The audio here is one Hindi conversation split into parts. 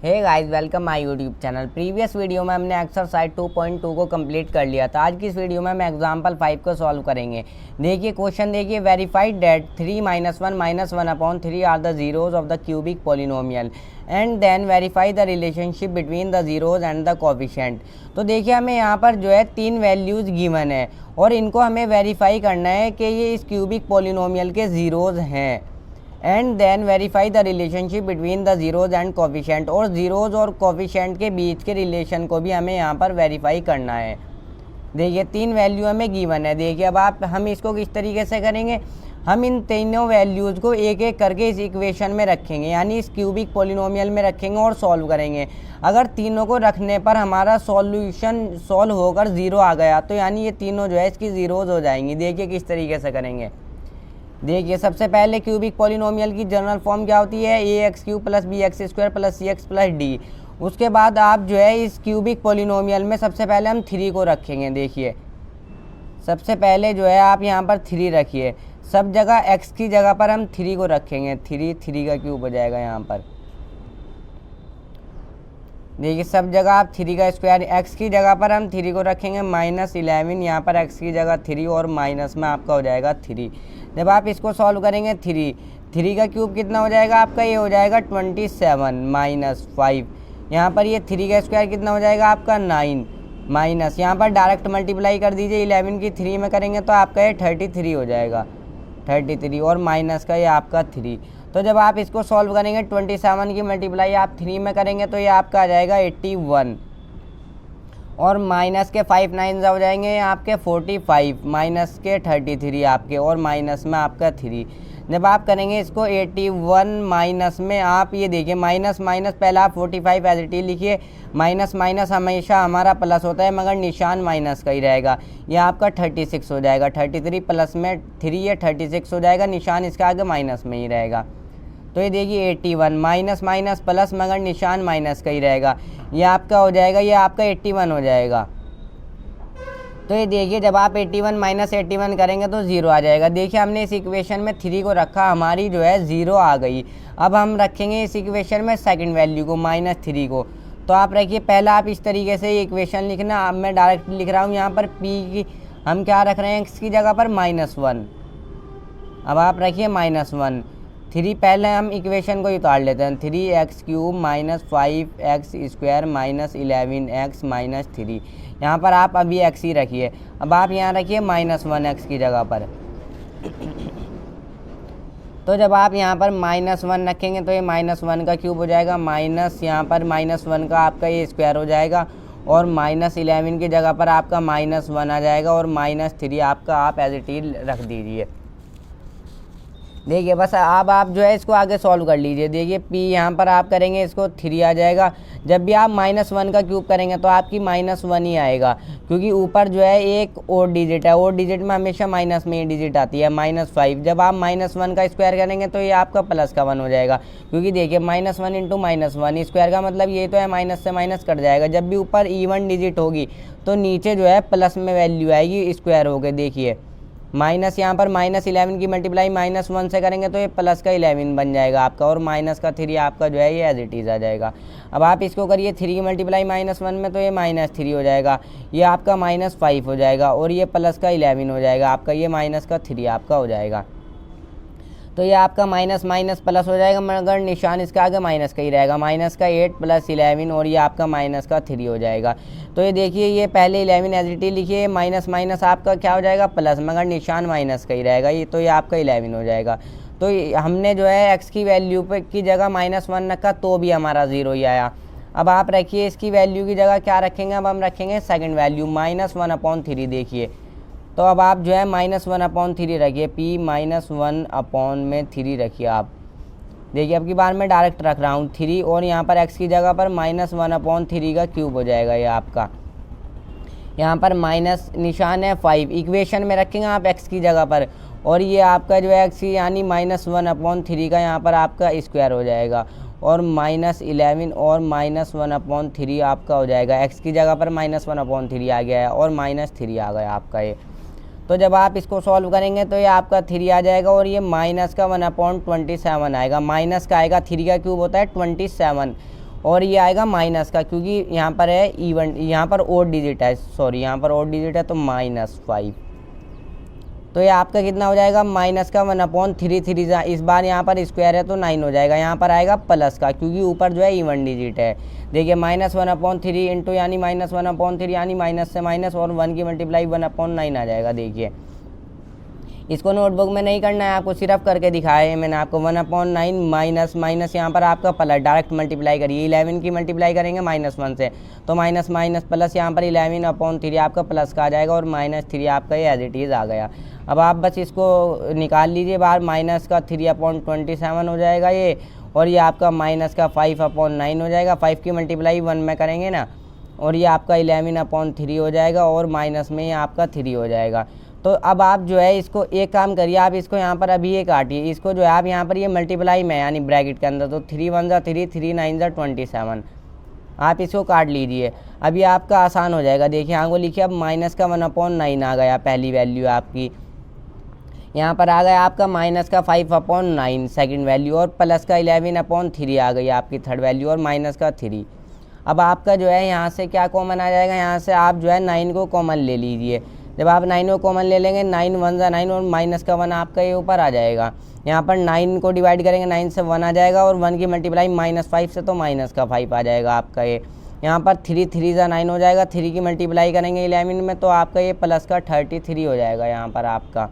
Hey guys, welcome my YouTube channel. Previous video में हमने एक्सरसाइज 2.2 को कंप्लीट कर लिया था। आज की इस वीडियो में हम एग्जांपल 5 को सॉल्व करेंगे। देखिए क्वेश्चन, देखिए verified that 3 - 1 - 1/3 are the zeros of the cubic polynomial and then verify the relationship between the zeros and the coefficient. तो देखिए हमें यहाँ पर जो है 3 वैल्यूज़ गिवन है और इनको हमें वेरीफाई करना है कि ये इस क्यूबिक पॉलिनोमियल के जीरोज हैं and then verify the relationship between the zeros and coefficient. और जीरोज और कोफिशिएंट के बीच के रिलेशन को भी हमें यहाँ पर वेरीफाई करना है। देखिए 3 वैल्यू हमें गिवन है। देखिए अब हम इसको किस तरीके से करेंगे, हम इन तीनों वैल्यूज़ को एक एक करके इस इक्वेशन में रखेंगे, यानी इस क्यूबिक पॉलिनोमियल में रखेंगे और सॉल्व करेंगे। अगर तीनों को रखने पर हमारा सॉल्यूशन सॉल्व होकर ज़ीरो आ गया तो यानी ये तीनों जो है इसकी ज़ीरोज़ हो जाएंगी। देखिए किस तरीके से करेंगे। देखिए सबसे पहले क्यूबिक पॉलिनोमियल की जनरल फॉर्म क्या होती है, ax³ + bx² + cx + d। उसके बाद आप जो है इस क्यूबिक पॉलिनोमियल में सबसे पहले हम 3 को रखेंगे। देखिए सबसे पहले जो है आप यहाँ पर 3 रखिए, सब जगह x की जगह पर हम 3 को रखेंगे। 3 का क्यूब हो जाएगा यहाँ पर। देखिए सब जगह आप 3 का स्क्वायर, x की जगह पर हम 3 को रखेंगे -11, यहाँ पर x की जगह 3 और माइनस में आपका हो जाएगा 3। जब आप इसको सॉल्व करेंगे 3 का क्यूब कितना हो जाएगा आपका, ये हो जाएगा 27 - 5। यहाँ पर ये 3 का स्क्वायर कितना हो जाएगा आपका 9 माइनस, यहाँ पर डायरेक्ट मल्टीप्लाई कर दीजिए। 11 की 3 में करेंगे तो आपका ये 33 हो जाएगा, 33 और माइनस का ये आपका 3। तो जब आप इसको सॉल्व करेंगे 27 की मल्टीप्लाई आप 3 में करेंगे तो ये आपका आ जाएगा 81 और माइनस के 5 9 हो जाएंगे आपके 45, माइनस के 33 आपके और माइनस में आपका 3। जब आप करेंगे इसको 81 माइनस में आप ये देखिए माइनस पहले आप 45 एज इट इज लिखिए। माइनस हमेशा हमारा प्लस होता है मगर निशान माइनस का ही रहेगा। ये आपका 36 हो जाएगा, 33 प्लस में 3 ये 36 हो जाएगा, निशान इसका आगे माइनस में ही रहेगा। तो ये देखिए 81 माइनस प्लस मगर निशान माइनस का ही रहेगा, ये आपका हो जाएगा, ये आपका 81 हो जाएगा। तो ये देखिए जब आप 81 - 81 करेंगे तो 0 आ जाएगा। देखिए हमने इस इक्वेशन में 3 को रखा, हमारी जो है 0 आ गई। अब हम रखेंगे इस इक्वेशन में सेकंड वैल्यू को -3 को। तो आप रखिए पहला आप इस तरीके से इक्वेशन लिखना। अब मैं डायरेक्ट लिख रहा हूँ यहाँ पर p की हम क्या रख रहे हैं, x की जगह पर -1। अब आप रखिए -1 3 पहले हम इक्वेशन को उतार लेते हैं। 3x³ - 5x² - 11x - 3। यहाँ पर आप अभी x ही रखिए। अब आप यहाँ रखिए -1x की जगह पर। तो जब आप यहाँ पर -1 रखेंगे तो ये -1 का क्यूब हो जाएगा, माइनस यहाँ पर -1 का आपका ये स्क्वायर हो जाएगा और -11 की जगह पर आपका -1 आ जाएगा और -3 आपका आप एज इट इज रख दीजिए। देखिए बस अब आप जो है इसको आगे सॉल्व कर लीजिए। देखिए p यहाँ पर आप करेंगे इसको 3 आ जाएगा। जब भी आप -1 का क्यूब करेंगे तो आपकी -1 ही आएगा, क्योंकि ऊपर जो है एक और डिजिट है, और डिजिट में हमेशा माइनस में ही डिजिट आती है -5। जब आप -1 का स्क्वायर करेंगे तो ये आपका प्लस का 1 हो जाएगा, क्योंकि देखिए -1 × -1 स्क्वायर का मतलब ये तो है माइनस से माइनस कट जाएगा। जब भी ऊपर इवन डिजिट होगी तो नीचे जो है प्लस में वैल्यू आएगी स्क्वायर हो गए। देखिए माइनस यहाँ पर -11 की मल्टीप्लाई -1 से करेंगे तो ये प्लस का 11 बन जाएगा आपका और माइनस का 3 आपका जो है ये एज इट इज़ आ जाएगा। अब आप इसको करिए 3 की मल्टीप्लाई -1 में तो ये -3 हो जाएगा, ये आपका -5 हो जाएगा और ये प्लस का 11 हो जाएगा आपका, ये माइनस का 3 आपका हो जाएगा। तो ये आपका माइनस प्लस हो जाएगा मगर निशान इसका आगे माइनस का ही रहेगा, माइनस का 8 + 11 और ये आपका माइनस का 3 हो जाएगा। तो ये देखिए ये पहले 11 एज इट इज लिखिए, माइनस आपका क्या हो जाएगा प्लस मगर निशान माइनस का ही रहेगा, ये तो ये आपका 11 हो जाएगा। तो हमने जो है x की वैल्यू पे की जगह -1 रखा तो भी हमारा 0 ही आया। अब आप रखिए इसकी वैल्यू की जगह क्या रखेंगे, अब हम रखेंगे सेकेंड वैल्यू -1/3। देखिए तो अब आप जो है -1/3 रखिए, p -1/3 रखिए आप। देखिए अब की बार मैं डायरेक्ट रख रहा हूँ 3 और यहाँ पर x की जगह पर -1/3 का क्यूब हो जाएगा ये आपका। यहाँ पर माइनस निशान है 5, इक्वेशन में रखेंगे आप x की जगह पर और ये आपका जो है x यानी -1/3 का यहाँ पर आपका स्क्वायर हो जाएगा और -11 और -1/3 आपका हो जाएगा। x की जगह पर -1/3 आ गया है और -3 आ गया आपका ये। तो जब आप इसको सॉल्व करेंगे तो ये आपका 3 आ जाएगा और ये माइनस का 1/27 आएगा। माइनस का आएगा, 3 का क्यूब होता है 27 और ये आएगा माइनस का, क्योंकि यहाँ पर है इवन, यहाँ पर ओड डिजिट है, सॉरी यहाँ पर ओड डिजिट है, तो -5। तो ये आपका कितना हो जाएगा, माइनस का 1/3, इस बार यहाँ पर स्क्वायर है तो 9 हो जाएगा। यहाँ पर आएगा प्लस का, क्योंकि ऊपर जो है इवन डिजिट है। देखिए -1/3 इंटू यानी -1/3 यानी माइनस से माइनस और 1 की मल्टीप्लाई 1/9 आ जाएगा। देखिए इसको नोटबुक में नहीं करना है आपको, सिर्फ करके दिखाया है मैंने आपको। 1/9 माइनस माइनस यहाँ पर आपका प्लस, डायरेक्ट मल्टीप्लाई करिए। 11 की मल्टीप्लाई करेंगे -1 से, तो माइनस माइनस प्लस, यहाँ पर 11/3 आपका प्लस का आ जाएगा और -3 आपका ये एज इट इज़ आ गया। अब आप बस इसको निकाल लीजिए बाहर, माइनस का 3/27 हो जाएगा ये, और ये आपका माइनस का 5/9 हो जाएगा। 5 की मल्टीप्लाई 1 में करेंगे ना, और ये आपका 11/3 हो जाएगा, और माइनस में ये आपका 3 हो जाएगा। तो अब आप जो है इसको एक काम करिए, आप इसको यहाँ पर अभी ये काटिए, इसको जो है आप यहाँ पर ये मल्टीप्लाई में यानी ब्रैकेट के अंदर, तो 3 1 जा 3, 3 9 जा 27, आप इसको काट लीजिए। अभी आपका आसान हो जाएगा। देखिए यहाँ को लिखिए, अब माइनस का 1/9 आ गया पहली वैल्यू आपकी, यहाँ पर आ गया आपका माइनस का 5/9 सेकंड वैल्यू, और प्लस का 11/3 आ गई आपकी थर्ड वैल्यू, और माइनस का 3। अब आपका जो है यहाँ से क्या कॉमन आ जाएगा, यहाँ से आप जो है 9 को कॉमन ले लीजिए। जब आप 9 को कॉमन ले लेंगे, 9 1 जा 9 और माइनस का 1 आपका ये ऊपर आ जाएगा। यहाँ पर 9 को डिवाइड करेंगे, 9 से 1 आ जाएगा, और 1 की मल्टीप्लाई -5 से, तो माइनस का 5 आ जाएगा आपका ये। यहाँ पर 3 3 जा 9 हो जाएगा, 3 की मल्टीप्लाई करेंगे 11 में, तो आपका ये प्लस का 33 हो जाएगा यहाँ पर आपका।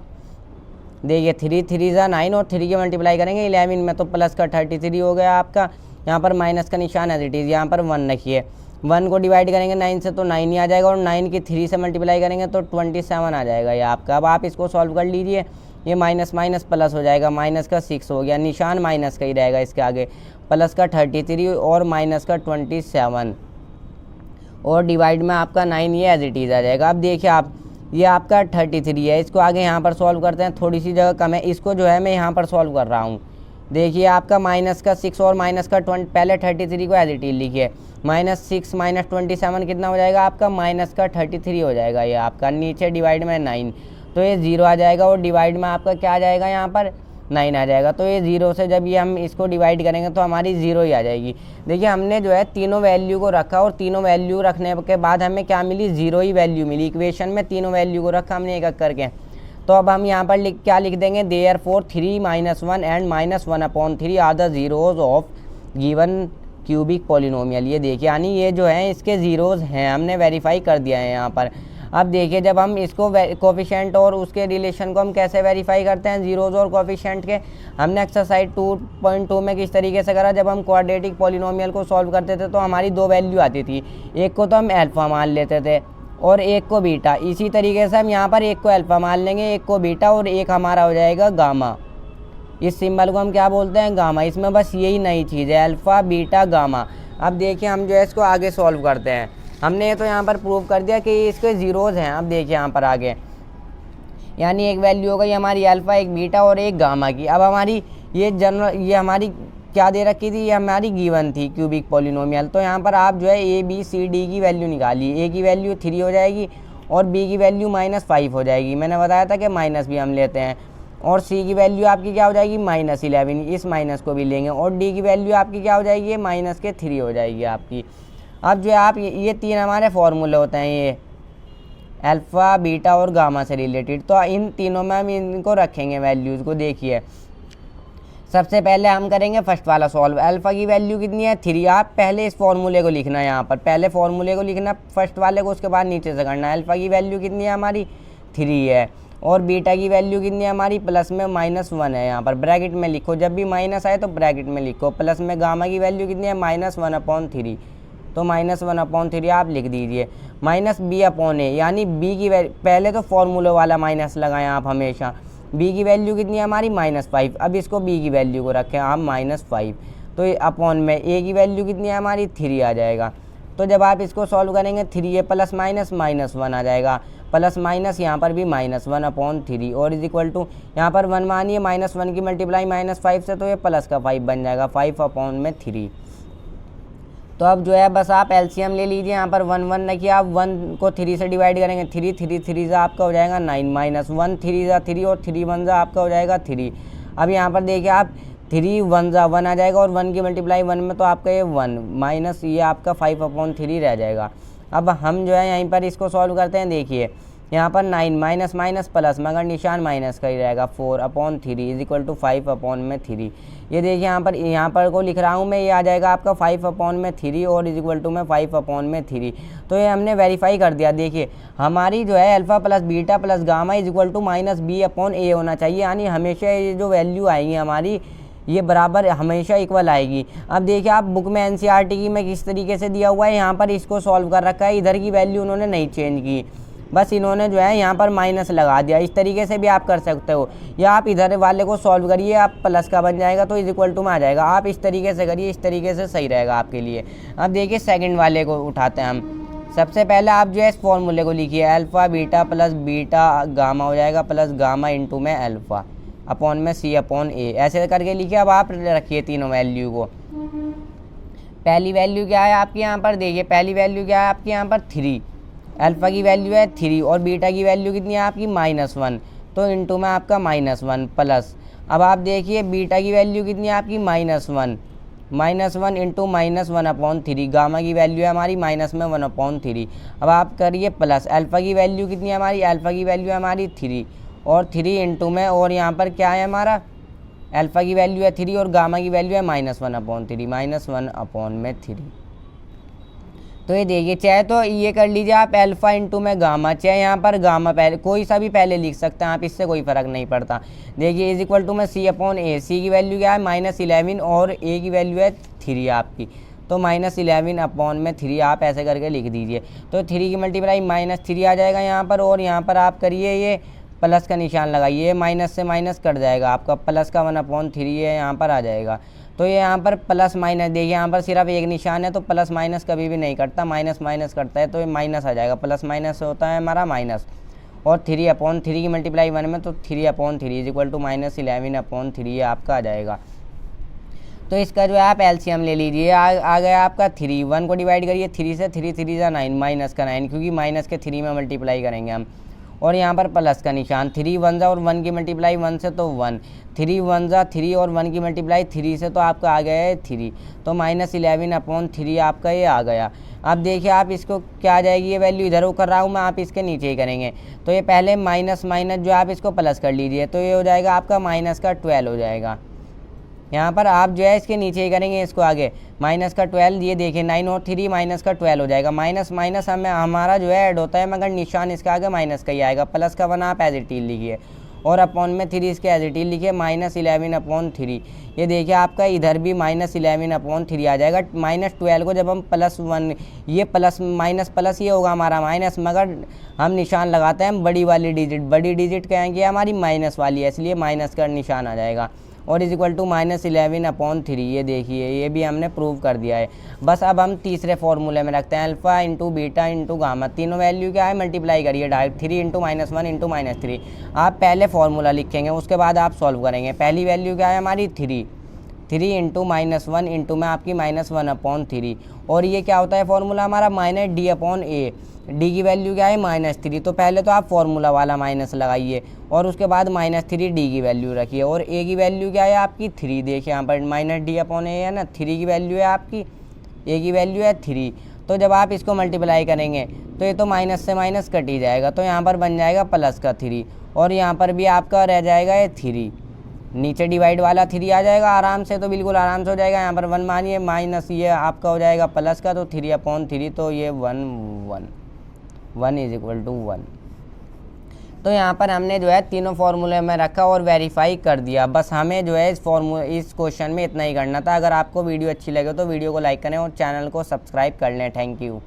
देखिए 3 3 जा 9 और 3 की मल्टीप्लाई करेंगे 11 में, तो प्लस का 33 हो गया आपका। यहाँ पर माइनस का निशान एज इट इज़, यहाँ पर 1 रखिए। 1 को डिवाइड करेंगे 9 से, तो 9 ही आ जाएगा, और 9 की 3 से मल्टीप्लाई करेंगे तो 27 आ जाएगा ये आपका। अब आप इसको सॉल्व कर लीजिए, ये माइनस माइनस प्लस हो जाएगा, माइनस का 6 हो गया, निशान माइनस का ही रहेगा इसके आगे, प्लस का 33 और माइनस का 27, और डिवाइड में आपका 9 ये एज इट इज़ आ जाएगा। अब देखिए आप, ये आपका 33 है, इसको आगे यहाँ पर सॉल्व करते हैं, थोड़ी सी जगह कम है, इसको जो है मैं यहाँ पर सॉल्व कर रहा हूँ। देखिए आपका माइनस का 6 और माइनस का 20, पहले 33 को एज इट इज़ लिखिए, -6 -27 कितना हो जाएगा आपका, माइनस का 33 हो जाएगा ये आपका। नीचे डिवाइड में 9, तो ये 0 आ जाएगा, और डिवाइड में आपका क्या आ जाएगा, यहाँ पर 9 आ जाएगा। तो ये 0 से जब ये हम इसको डिवाइड करेंगे तो हमारी 0 ही आ जाएगी। देखिए हमने जो है तीनों वैल्यू को रखा, और तीनों वैल्यू रखने के बाद हमें क्या मिली, 0 ही वैल्यू मिली। इक्वेशन में तीनों वैल्यू को रखा हमने एक एक करके। तो अब हम यहाँ पर क्या लिख देंगे, therefore 3 -1 and -1/3 are the zeros of given cubic polynomial. ये देखिए यानी ये जो है इसके ज़ीरोज़ हैं, हमने वेरीफाई कर दिया है यहाँ पर। अब देखिए जब हम इसको कोफिशिएंट और उसके रिलेशन को हम कैसे वेरीफाई करते हैं, ज़ीरोज़ और कोफिशिएंट के, हमने एक्सरसाइज 2.2 में किस तरीके से करा, जब हम क्वाड्रेटिक पॉलिनोमियल को सॉल्व करते थे तो हमारी 2 वैल्यू आती थी, एक को तो हम अल्फ़ा मान लेते थे और एक को बीटा। इसी तरीके से हम यहाँ पर एक को अल्फ़ा मान लेंगे, एक को बीटा, और एक हमारा हो जाएगा गामा। इस सिंबल को हम क्या बोलते हैं, गामा। इसमें बस यही नई चीज़ है, अल्फ़ा बीटा गामा। अब देखिए हम जो है इसको आगे सॉल्व करते हैं। हमने ये तो यहाँ पर प्रूव कर दिया कि इसके ज़ीरोज़ हैं। अब देखिए यहाँ पर आगे, यानी एक वैल्यू हो गई हमारी अल्फ़ा, एक बीटा और एक गामा की। अब हमारी ये हमारी क्या दे रखी थी, ये हमारी गिवन थी क्यूबिक पॉलिनोमियल। तो यहाँ पर आप जो है ए बी सी डी की वैल्यू निकालिए। ए की वैल्यू 3 हो जाएगी और बी की वैल्यू -5 हो जाएगी। मैंने बताया था कि माइनस भी हम लेते हैं। और सी की वैल्यू आपकी क्या हो जाएगी, -11, इस माइनस को भी लेंगे। और डी की वैल्यू आपकी क्या हो जाएगी, -3 हो जाएगी आपकी। अब जो है आप ये 3 हमारे फॉर्मूले होते हैं, ये अल्फ़ा बीटा और गामा से रिलेटेड। तो इन तीनों में हम इनको रखेंगे वैल्यूज़ को। देखिए सबसे पहले हम करेंगे फर्स्ट वाला सॉल्व। अल्फ़ा की वैल्यू कितनी है, 3। आप पहले इस फॉर्मूले को लिखना है, यहाँ पर पहले फॉर्मूले को लिखना फर्स्ट वाले को, उसके बाद नीचे से करना है। अल्फ़ा की वैल्यू कितनी है हमारी, 3 है। और बीटा की वैल्यू कितनी है हमारी, प्लस में -1 है। यहाँ पर ब्रैकेट में लिखो, जब भी माइनस आए तो ब्रैकेट में लिखो। प्लस में गामा की वैल्यू कितनी है, -1/3, तो -1/3 आप लिख दीजिए। -b/a, यानी b की पहले तो फॉर्मूले वाला माइनस लगाएं आप हमेशा। b की वैल्यू कितनी है हमारी, -5। अब इसको b की वैल्यू को रखें आप -5, तो ये अपॉन में a की वैल्यू कितनी है हमारी, 3 आ जाएगा। तो जब आप इसको सॉल्व करेंगे 3 ये प्लस माइनस -1 आ जाएगा, प्लस माइनस यहाँ पर भी -1/3, और इज इक्वल टू यहाँ पर 1 मानिए, -1 की मल्टीप्लाई -5 से, तो ये प्लस का 5 बन जाएगा, 5/3। तो अब जो है बस आप एलसीएम ले लीजिए। यहाँ पर 1 1 रखिए, आप 1 को 3 से डिवाइड करेंगे, 3 3 3 जा आपका हो जाएगा 9, -1 3 जा 3 और 3 1 जा आपका हो जाएगा 3। अब यहाँ पर देखिए आप 3 1 जा 1 आ जाएगा और 1 की मल्टीप्लाई 1 में तो आपका ये 1 माइनस ये आपका 5/3 रह जाएगा। अब हम जो है यहीं पर इसको सॉल्व करते हैं। देखिए यहाँ पर 9 माइनस माइनस प्लस मगर निशान माइनस का ही रहेगा 4/3 इज इक्वल टू 5/3। ये देखिए यहाँ पर को लिख रहा हूँ मैं, ये आ जाएगा आपका 5/3 और इज इक्वल टू में 5/3। तो ये हमने वेरीफाई कर दिया। देखिए हमारी जो है alpha plus beta plus gamma is equal to -b/a होना चाहिए, यानी हमेशा ये जो वैल्यू आएंगी हमारी ये बराबर हमेशा इक्वल आएगी। अब देखिए आप बुक में एनसीईआरटी की में किस तरीके से दिया हुआ है, यहाँ पर इसको सॉल्व कर रखा है, इधर की वैल्यू उन्होंने नहीं चेंज की, बस इन्होंने जो है यहाँ पर माइनस लगा दिया। इस तरीके से भी आप कर सकते हो, या आप इधर वाले को सॉल्व करिए, आप प्लस का बन जाएगा तो इज इक्वल टू में आ जाएगा। आप इस तरीके से करिए, इस तरीके से सही रहेगा आपके लिए। अब देखिए सेकंड वाले को उठाते हैं हम। सबसे पहले आप जो है इस फॉर्मूले को लिखिए, alpha beta plus beta gamma हो जाएगा प्लस गामा इंटू में अल्फ़ा अपॉन में c/a, ऐसे करके लिखिए। अब आप रखिए तीनों वैल्यू को। पहली वैल्यू क्या है आपकी यहाँ पर, देखिए पहली वैल्यू क्या है आपकी यहाँ पर 3, अल्फ़ा की वैल्यू है 3 और बीटा की वैल्यू कितनी है आपकी -1, तो इंटू में आपका -1 प्लस। अब आप देखिए बीटा की वैल्यू कितनी है आपकी -1 इंटू -1/3, गामा की वैल्यू है हमारी -1/3। अब आप करिए प्लस, अल्फ़ा की वैल्यू कितनी है हमारी, अल्फ़ा की वैल्यू है हमारी 3 और 3 इंटू में, और यहाँ पर क्या है हमारा अल्फ़ा की वैल्यू है 3 और गामा की वैल्यू है -1/3। तो ये देखिए, चाहे तो ये कर लीजिए आप अल्फ़ा इंटू में गामा, चाहे यहाँ पर गामा पहले कोई सा भी पहले लिख सकते हैं आप, इससे कोई फ़र्क नहीं पड़ता। देखिए इज इक्वल टू में c/a, सी की वैल्यू क्या है -11 और a की वैल्यू है 3 आपकी, तो -11/3 आप ऐसे करके लिख दीजिए। तो 3 की मल्टीप्लाई -3 आ जाएगा यहाँ पर, और यहाँ पर आप करिए ये प्लस का निशान लगाइए, माइनस से माइनस कट जाएगा आपका, प्लस का 1/3 है यहाँ पर आ जाएगा। तो ये यहाँ पर प्लस माइनस, देखिए यहाँ पर सिर्फ एक निशान है तो प्लस माइनस कभी भी नहीं कटता, माइनस माइनस कटता है, तो ये माइनस आ जाएगा, प्लस माइनस होता है हमारा माइनस। और 3/3 की मल्टीप्लाई 1 में तो 3/3 इज इक्वल टू -11/3 आपका आ जाएगा। तो इसका जो है आप एलसीएम ले लीजिए, आ गया आपका 3, 1 को डिवाइड करिए 3 से, 3 3 जा 9, माइनस का 9, क्योंकि माइनस के 3 में मल्टीप्लाई करेंगे हम, और यहाँ पर प्लस का निशान, 3 1 जा और 1 की मल्टीप्लाई 1 से तो 1, 3 1 जा 3 और 1 की मल्टीप्लाई 3 से तो आपका आ गया है 3, तो -11/3 आपका ये आ गया। अब देखिए आप इसको क्या आ जाएगी, ये वैल्यू इधर कर रहा हूँ मैं, आप इसके नीचे ही करेंगे। तो ये पहले माइनस माइनस जो आप इसको प्लस कर लीजिए, तो ये हो जाएगा आपका -12 हो जाएगा। यहाँ पर आप जो है इसके नीचे ही करेंगे, इसको आगे -12, ये देखिए 9 और 3 -12 हो जाएगा। माइनस माइनस हमारा जो है ऐड होता है, मगर निशान इसका आगे माइनस का ही आएगा, प्लस का 1 आप एज इट इज लिखिए, और अपॉन में 3 इसके एज इट इज लिखिए, -11/3। ये देखिए आपका इधर भी -11/3 आ जाएगा। -12 को जब हम +1, ये प्लस माइनस प्लस ये होगा हमारा माइनस, मगर हम निशान लगाते हैं बड़ी वाली डिजिट, बड़ी डिजिट कहेंगे हमारी माइनस वाली है, इसलिए माइनस का निशान आ जाएगा, और इज इक्वल टू -11/3। ये देखिए ये भी हमने प्रूव कर दिया है। बस अब हम तीसरे फॉर्मूले में रखते हैं, alpha into beta into gamma, तीनों वैल्यू क्या है मल्टीप्लाई करिए डायरेक्ट, 3 इंटू -1 इंटू -3। आप पहले फॉर्मूला लिखेंगे, उसके बाद आप सॉल्व करेंगे। पहली वैल्यू क्या है हमारी 3 इंटू -1 इंटू में आपकी -1/3, और ये क्या होता है फॉर्मूला हमारा -d/a, डी की वैल्यू क्या है -3, तो पहले तो आप फॉर्मूला वाला माइनस लगाइए, और उसके बाद -3 डी की वैल्यू रखिए, और ए की वैल्यू क्या है आपकी 3, देखिए यहाँ पर -d/a है ना, 3 की वैल्यू है आपकी, ए की वैल्यू है 3। तो जब आप इसको मल्टीप्लाई करेंगे तो ये तो माइनस से माइनस कट ही जाएगा, तो यहाँ पर बन जाएगा प्लस का 3, और यहाँ पर भी आपका रह जाएगा ये 3, नीचे डिवाइड वाला 3 आ जाएगा आराम से, तो बिल्कुल आराम से हो जाएगा। यहाँ पर 1 मानिए, माइनस ये आपका हो जाएगा प्लस का, तो 3/3, तो ये 1 इज इक्वल टू 1। तो यहाँ पर हमने जो है तीनों फार्मूले में रखा और वेरीफाई कर दिया। बस हमें जो है इस क्वेश्चन में इतना ही करना था। अगर आपको वीडियो अच्छी लगे तो वीडियो को लाइक करें और चैनल को सब्सक्राइब कर लें। Thank you.